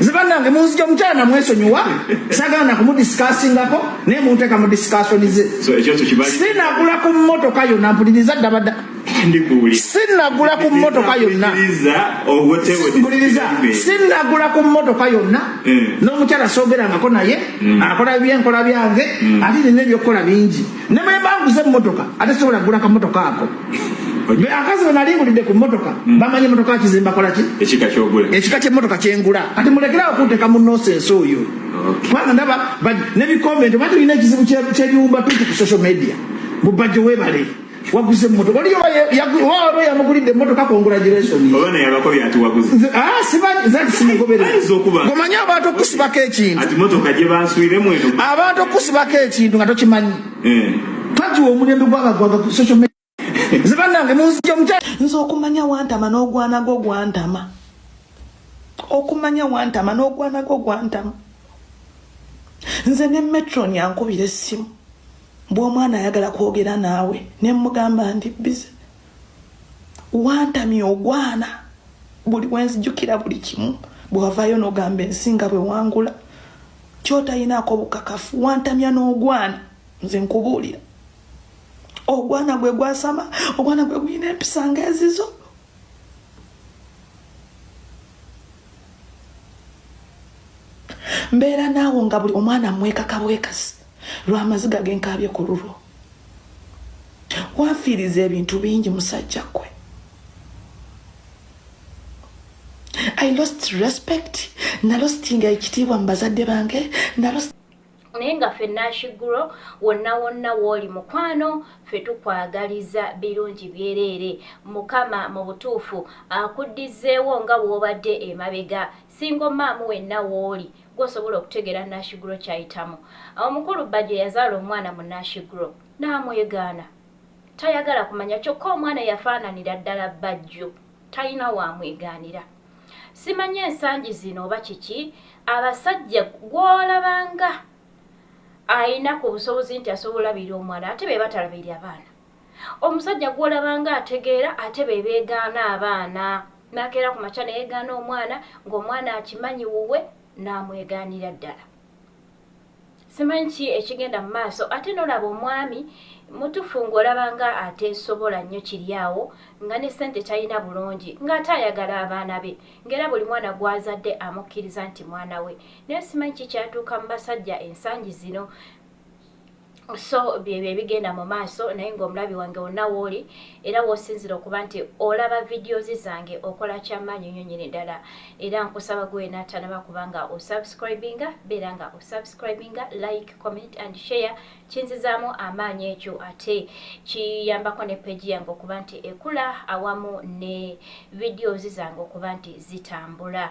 Zibanange munzija mchana munesonyiwe sagana kumudiscussingako ne munteka mu discussion ze. So ekyo tukibali. Sinagula ku mmotoka yonna mpuliriza dabada. Sinagula ku mmotoka yonna. Sinagula ku mmotoka yonna. N'omukyala soogerangako naye akola byenkola byange ate n'ebyokukola bingi. Ne bwe banguze mmotoka ate sobola kugula ka mmotoka ako. Akazi bwe nalingulidde ku mmotoka bamanyi mmotoka kizimba kola ki? Ekika ky'ogula. Ekika ky'emmotoka kyengula. Kati mulekerawo kunteeka mu nonsense oyo. Kubanga ndaba ne bikomenti oba tulina ekizibu ky'ebiwumba pinti ku social media. BAJJO webale. Waguze mmotoka. Oli oba yamugulidde emmotoka congratulations. Oba naye abakobya ati waguze. Simanyi zati simugoberera. Gomanyi abantu okusibako ekintu. Ati mmotoka gye bansuiremu eno. Abantu okusibako ekintu nga tokimanyi. Twagiwa omulembe gw'abagwaga ku social media. Zibanange munzija mchana. Nze okumanya wantama n'ogwanago gwantama. Okumanya wantama n'ogwanago gwantama. Nze ne metron yankubira essimu. Bw'omwana ayagala kwogera naawe ne mugamba ndi busy. Wantamye ogwana. Buli wenzijukira buli kimu. Bw'avaayo n'ogamba ensinga bwe wangula. Kyotayinaako bukakafu. Wantamya n'ogwana. Nze nkubuulira. Ogwana gwe gwasama, ogwana gwe guyina empisa ng'ezizo. Mbeera naawo nga buli omwana mwekaka bwekasi lw'amaziga genkaabye ku lulwo. Wanfiiriza ebintu bingi musajja gwe. I lost respect. Nalostinga ekitiibwa mu bazadde bange. Nenga fe nashiguro wonna woli mukwano fe tukwagaliza birungi byerere mukama mu butuufu akuddizeewo nga bw'obadde emabega singo maamu wenna woli gwosobola okutegera nashiguro kyayitamu. Omukulu BAJJO yazaala omwana mu nashiguro n'amwegaana tayagala kumanya kyokka omwana yafaananira ddala BAJJO talina wamwegaanira. Simanyi ensangi zino oba kiki abasajja gw'olabanga ayina ku busobozi nti asobola biri omwana ate be batalabirira abaana. Omusajja gw'olabanga ategeera ate be beegaana abaana. Nakeera ku makya ne yeegaana omwana ng'omwana akimanyi wuwe n'amwegaanira ddala. Simanyi ki ekigenda mu maaso ate n'olaba omwami mutufu ng'olabanga ateesobola nnyo kiri awo nga ne ssente talina bulungi ng'ate ayagala abaana be ng'era buli mwana gw'azadde amukkiriza nti mwana we. Naye simanyi ki kyatuuka mu basajja ensangi zino. So byebyo ebigenda mu maaso naye ng'omulabi wange wonna w'oli era w'osinzira okuba nti olaba videozi zange okola kyamaanyi nnyo nnyini ddala era nkusaba gwe n'atanaba kubanga osubscribinga beera nga osubscribinga like comment and share kinzizaamu amaanyi ekyo ate kiyambako ne page yange okuba nti ekula awamu ne videozi zange okuba nti zitambula.